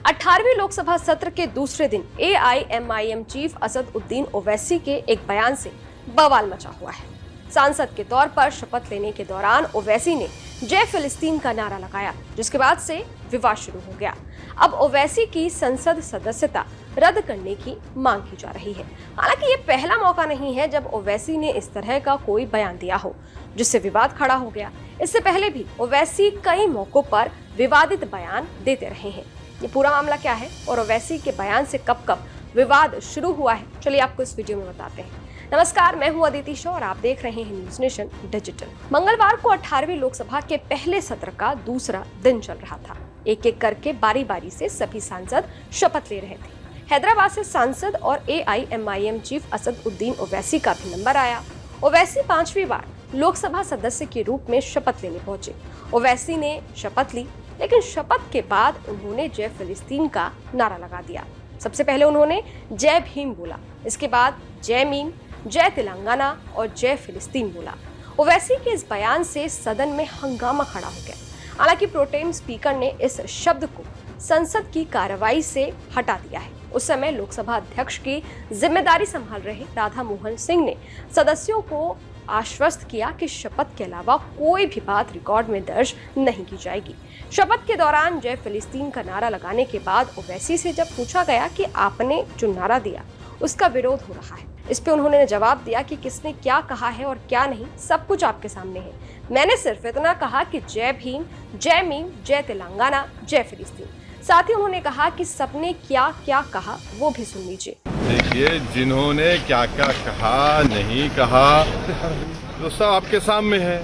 18वीं लोकसभा सत्र के दूसरे दिन एआईएमआईएम चीफ असद उद्दीन ओवैसी के एक बयान से बवाल मचा हुआ है। सांसद के तौर पर शपथ लेने के दौरान ओवैसी ने जय फिलिस्तीन का नारा लगाया, जिसके बाद से विवाद शुरू हो गया। अब ओवैसी की संसद सदस्यता रद्द करने की मांग की जा रही है। हालांकि ये पहला मौका नहीं है जब ओवैसी ने इस तरह का कोई बयान दिया हो जिससे विवाद खड़ा हो गया। इससे पहले भी ओवैसी कई मौकों पर विवादित बयान देते रहे हैं। ये पूरा मामला क्या है और ओवैसी के बयान से कब कब विवाद शुरू हुआ है, चलिए आपको इस वीडियो में बताते हैं। नमस्कार, मैं हूं अदिति शॉ और आप देख रहे हैं न्यूज नेशन डिजिटल। मंगलवार को 18वीं लोकसभा के पहले सत्र का दूसरा दिन चल रहा था। एक एक करके बारी बारी से सभी सांसद शपथ ले रहे थे। हैदराबाद से सांसद और एआईएमआईएम चीफ असद उद्दीन ओवैसी का भी नंबर आया। ओवैसी 5वीं बार लोकसभा सदस्य के रूप में शपथ लेने पहुंचे। ओवैसी ने शपथ ली, लेकिन शपथ के बाद उन्होंने जय फिलिस्तीन का नारा लगा दिया। सबसे पहले उन्होंने जय भीम बोला, इसके बाद जय मीम, जय तेलंगाना और जय फिलिस्तीन बोला। ओवैसी के इस बयान से सदन में हंगामा खड़ा हो गया। हालांकि प्रोटेम स्पीकर ने इस शब्द को संसद की कार्रवाई से हटा दिया है। उस समय लोकसभा अध्यक्ष की जिम्मेदारी संभाल रहे राधा मोहन सिंह ने सदस्यों को आश्वस्त किया कि शपथ के अलावा कोई भी बात रिकॉर्ड में दर्ज नहीं की जाएगी। शपथ के दौरान जय फिलिस्तीन का नारा लगाने के बाद ओवैसी से जब पूछा गया कि आपने जो नारा दिया उसका विरोध हो रहा है, इस पे उन्होंने जवाब दिया कि किसने क्या कहा है और क्या नहीं, सब कुछ आपके सामने है। मैंने सिर्फ इतना कहा कि जय भीम, जय मीम, जय तेलंगाना, जय फिलिस्तीन। साथ ही उन्होंने कहा कि सबने क्या क्या कहा वो भी सुन लीजिए। देखिए, जिन्होंने क्या क्या कहा नहीं कहा तो सब आपके सामने है।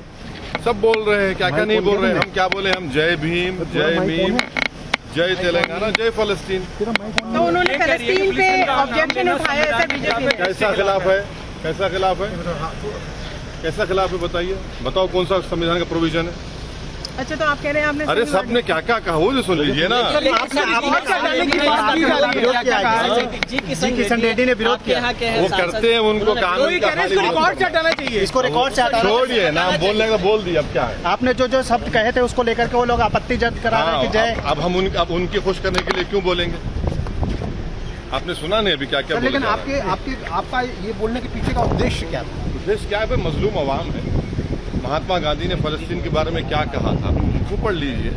सब बोल रहे हैं, क्या क्या नहीं बोल रहे हैं। हम क्या बोले? हम जय भीम, जय मीम, जय तेलंगाना, जय फिलिस्तीन। तो उन्होंने फिलिस्तीन पे ऑब्जेक्शन उठाया है। बीजेपी कैसा खिलाफ है? कैसा खिलाफ है? कैसा खिलाफ है बताइए। बताओ कौन सा संविधान का प्रोविजन है? अच्छा, तो आप कह रहे हैं आपने अरे सबने क्या क्या कहा वो जो सुन लीजिए ना। जी किशन रेड्डी ने विरोध किया। वो करते हैं, उनको कानून का रिकॉर्ड से हटाना चाहिए। इसको रिकॉर्ड से हटाना छोड़िए, नाम बोलने का बोल दिया। अब क्या है? आपने जो जो शब्द कहे थे उसको लेकर के वो लोग आपत्ति जब्त करा रहे हैं कि जय। अब हम उनकी खुश करने के लिए क्यों बोलेंगे? आपने सुना नहीं अभी क्या क्या बोला? लेकिन आपका ये बोलने के पीछे का उद्देश्य क्या था? उद्देश्य क्या है? मजलूम अवाम है। महात्मा गांधी ने फलस्तीन के बारे में क्या कहा था वो पढ़ लीजिए।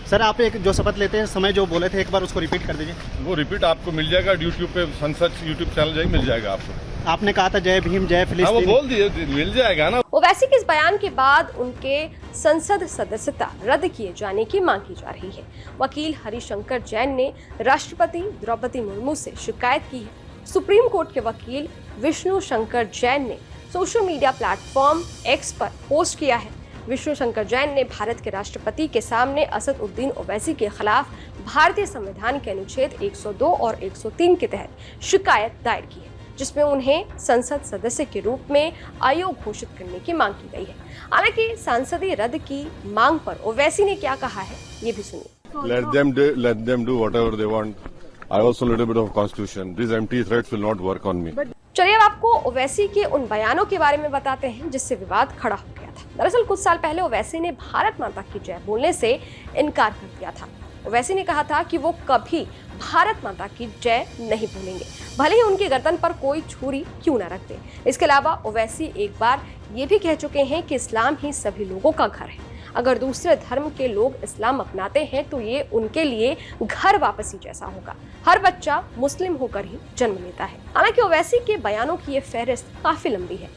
सर, आप एक जो शपथ लेते हैं समय जो बोले थे, एक बार उसको रिपीट कर दीजिए। वो रिपीट आपको मिल जाएगा यूट्यूब पे, संसद यूट्यूब चैनल जाएगा, मिल जाएगा आपको। आपने कहा था जय भीम, जय फिलिस्तीन। वो बोल दिए, मिल जाएगा ना। ओवैसी के इस बयान के बाद उनके संसद सदस्यता रद्द किए जाने की मांग की जा रही है। वकील हरिशंकर जैन ने राष्ट्रपति द्रौपदी मुर्मू से शिकायत की है। सुप्रीम कोर्ट के वकील विष्णु शंकर जैन ने सोशल मीडिया प्लेटफॉर्म एक्स पर पोस्ट किया है। विष्णु शंकर जैन ने भारत के राष्ट्रपति के सामने असद उद्दीन ओवैसी के खिलाफ भारतीय संविधान के अनुच्छेद 102 और 103 के तहत शिकायत दायर की है, जिसमें उन्हें संसद सदस्य के रूप में आयोग घोषित करने की मांग की गई है। हालांकि सांसदीय रद्द की मांग पर ओवैसी ने क्या कहा है, ये भी सुनिए। Let them do whatever they want. I also a little bit of constitution. These empty threats will not work on me. चलिए अब आपको ओवैसी के उन बयानों के बारे में बताते हैं जिससे विवाद खड़ा हो गया था। दरअसल कुछ साल पहले ओवैसी ने भारत माता की जय बोलने से इनकार कर दिया था। ओवैसी ने कहा था कि वो कभी भारत माता की जय नहीं बोलेंगे, भले ही उनके गर्दन पर कोई छुरी क्यों ना रख दे। इसके अलावा ओवैसी एक बार ये भी कह चुके हैं कि इस्लाम ही सभी लोगों का घर है। अगर दूसरे धर्म के लोग इस्लाम अपनाते हैं तो ये उनके लिए घर वापसी जैसा होगा। हर बच्चा मुस्लिम होकर ही जन्म लेता है। हालांकि ओवैसी के बयानों की ये फहरिस्त काफी लंबी है।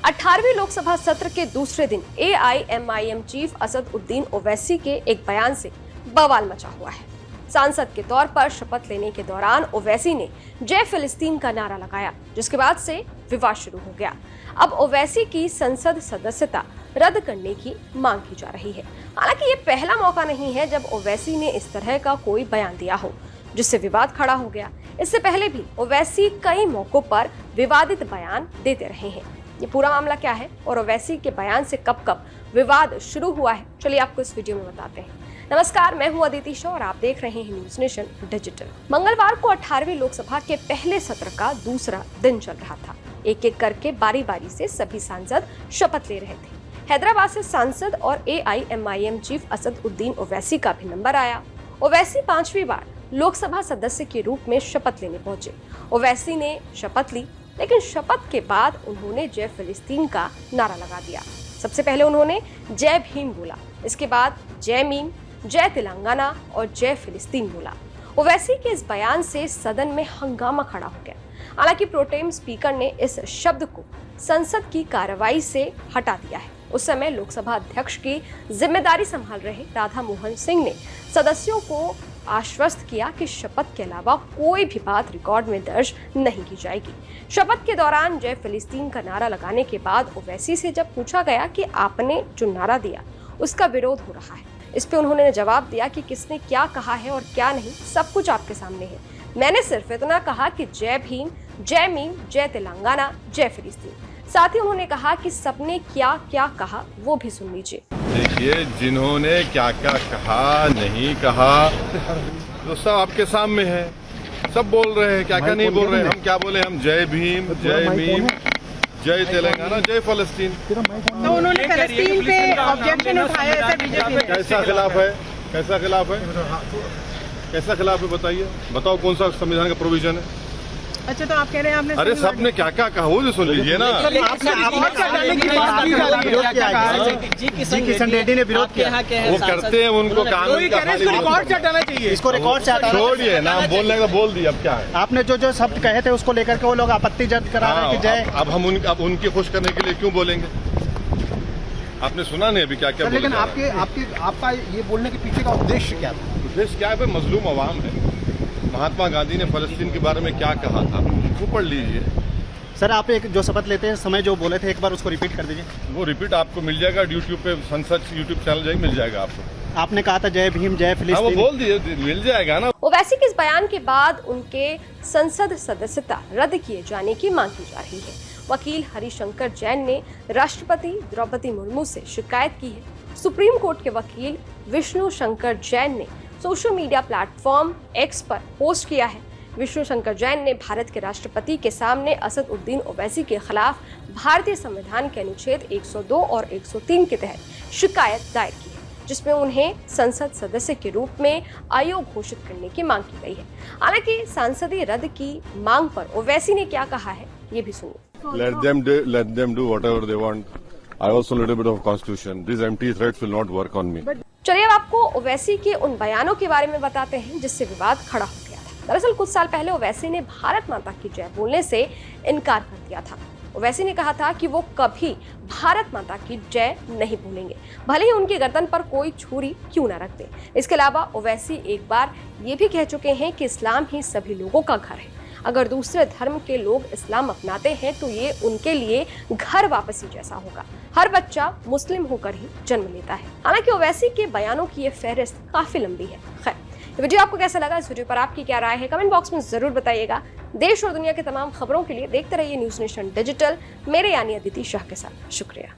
18वीं लोकसभा सत्र के दूसरे दिन एआईएमआईएम चीफ असद उद्दीन ओवैसी के एक बयान से बवाल मचा हुआ है। सांसद के तौर पर शपथ लेने के दौरान ओवैसी ने जय फिलिस्तीन का नारा लगाया, जिसके बाद से विवाद शुरू हो गया। अब ओवैसी की संसद सदस्यता रद्द करने की मांग की जा रही है। हालांकि ये पहला मौका नहीं है जब ओवैसी ने इस तरह का कोई बयान दिया हो जिससे विवाद खड़ा हो गया। इससे पहले भी ओवैसी कई मौकों पर विवादित बयान देते रहे हैं। ये पूरा मामला क्या है और ओवैसी के बयान से कब कब विवाद शुरू हुआ है, चलिए आपको इस वीडियो में बताते हैं। नमस्कार, मैं हूं अदिति शॉ और आप देख रहे हैं न्यूज नेशन डिजिटल। मंगलवार को 18वीं लोकसभा के पहले सत्र का दूसरा दिन चल रहा था। एक एक करके बारी बारी से सभी सांसद शपथ ले रहे थे। हैदराबाद से सांसद और एआईएमआईएम चीफ असद उद्दीन ओवैसी का भी नंबर आया। ओवैसी 5वीं बार लोकसभा सदस्य के रूप में शपथ लेने पहुंचे। ओवैसी ने शपथ ली, लेकिन शपथ के बाद उन्होंने जय फिलिस्तीन का नारा लगा दिया। सबसे पहले उन्होंने जय भीम बोला, इसके बाद जय मीम, जय तेलंगाना और जय फिलिस्तीन बोला। ओवैसी के इस बयान से सदन में हंगामा खड़ा हो गया। हालांकि प्रोटेम स्पीकर ने इस शब्द को संसद की कार्रवाई से हटा दिया है। उस समय लोकसभा अध्यक्ष की जिम्मेदारी संभाल रहे राधा मोहन सिंह ने सदस्यों को आश्वस्त किया कि शपथ के अलावा कोई भी बात रिकॉर्ड में दर्ज नहीं की जाएगी। शपथ के दौरान जय फिलिस्तीन का नारा लगाने के बाद ओवैसी से जब पूछा गया कि आपने जो नारा दिया उसका विरोध हो रहा है, इस पे उन्होंने जवाब दिया कि किसने क्या कहा है और क्या नहीं, सब कुछ आपके सामने है। मैंने सिर्फ इतना कहा कि जय भीम, जय मीम, जय तेलंगाना, जय फिलिस्तीन। साथ ही उन्होंने कहा कि सबने क्या क्या कहा वो भी सुन लीजिए। देखिए, जिन्होंने क्या क्या कहा नहीं कहा तो सब आपके सामने है, सब बोल रहे हैं, क्या क्या नहीं बोल रहे हैं। हम क्या बोले, हम जय भीम, जय मीम, जय तेलंगाना, जय फिलिस्तीन। तो उन्होंने फलस्तीन पे ऑब्जेक्शन उठाया ऐसा बीजेपी। कैसा खिलाफ है, कैसा खिलाफ है, कैसा खिलाफ है, बताइए, बताओ कौन सा संविधान का प्रोविजन है। अच्छा, तो आप कह रहे हैं आपने अरे सबने क्या क्या कहा वो भी सुन लीजिए ना। जी किशन रेड्डी ने विरोध किया। वो करते हैं, उनको कानून का रिकॉर्ड से हटाना चाहिए, इसको रिकॉर्ड से हटाना। छोड़िए ना, बोलने का बोल दिया, अब क्या है। आपने जो जो शब्द कहे थे उसको लेकर के वो लोग आपत्ति जब्त करा रहे हैं कि जय। अब हम अब उनकी खुश करने के लिए क्यों बोलेंगे। आपने सुना नहीं अभी क्या क्या। लेकिन आपका ये बोलने के पीछे का उद्देश्य क्या था? उद्देश्य क्या है भाई, मजलूम अवाम है। महात्मा गांधी ने फलस्तीन के बारे में क्या कहा था वो पढ़ लीजिए। सर, आप एक जो शपथ लेते हैं समय जो बोले थे, एक बार उसको रिपीट कर दीजिए। वो रिपीट आपको मिल जाएगा यूट्यूब पे, संसद यूट्यूब चैनल जाएगा, मिल जाएगा आपको। आपने कहा था जय भीम, जय हाँ, वो फिलिस्तीन। बोल दिए, मिल जाएगा ना। ओवैसी के इस बयान के बाद उनके संसद सदस्यता रद्द किए जाने की मांग की जा रही है। वकील हरिशंकर जैन ने राष्ट्रपति द्रौपदी मुर्मू से शिकायत की है। सुप्रीम कोर्ट के वकील विष्णु शंकर जैन ने सोशल मीडिया प्लेटफॉर्म एक्स पर पोस्ट किया है। विष्णु शंकर जैन ने भारत के राष्ट्रपति के सामने असद उद्दीन ओवैसी के खिलाफ भारतीय संविधान के अनुच्छेद 102 और 103 के तहत शिकायत दायर की है, जिसमें उन्हें संसद सदस्य के रूप में अयोग्य घोषित करने की मांग की गई है। हालांकि सांसदीय रद्द की मांग पर ओवैसी ने क्या कहा है, ये भी सुनिए। Let them do whatever they want. I also a little bit of constitution. These empty threats will not work on me. चलिए अब आपको ओवैसी के उन बयानों के बारे में बताते हैं जिससे विवाद खड़ा हो गया था। दरअसल कुछ साल पहले ओवैसी ने भारत माता की जय बोलने से इनकार कर दिया था। ओवैसी ने कहा था कि वो कभी भारत माता की जय नहीं बोलेंगे, भले ही उनके गर्दन पर कोई छुरी क्यों न रख दे। इसके अलावा ओवैसी एक बार ये भी कह चुके हैं कि इस्लाम ही सभी लोगों का घर है। अगर दूसरे धर्म के लोग इस्लाम अपनाते हैं तो ये उनके लिए घर वापसी जैसा होगा। हर बच्चा मुस्लिम होकर ही जन्म लेता है। हालांकि ओवैसी के बयानों की ये फहरिस्त काफी लंबी है। खैर, ये वीडियो आपको कैसा लगा, इस वीडियो पर आपकी क्या राय है, कमेंट बॉक्स में जरूर बताइएगा। देश और दुनिया के तमाम खबरों के लिए देखते रहिए न्यूज़ नेशन डिजिटल, मेरे यानी अदिति शाह के साथ। शुक्रिया।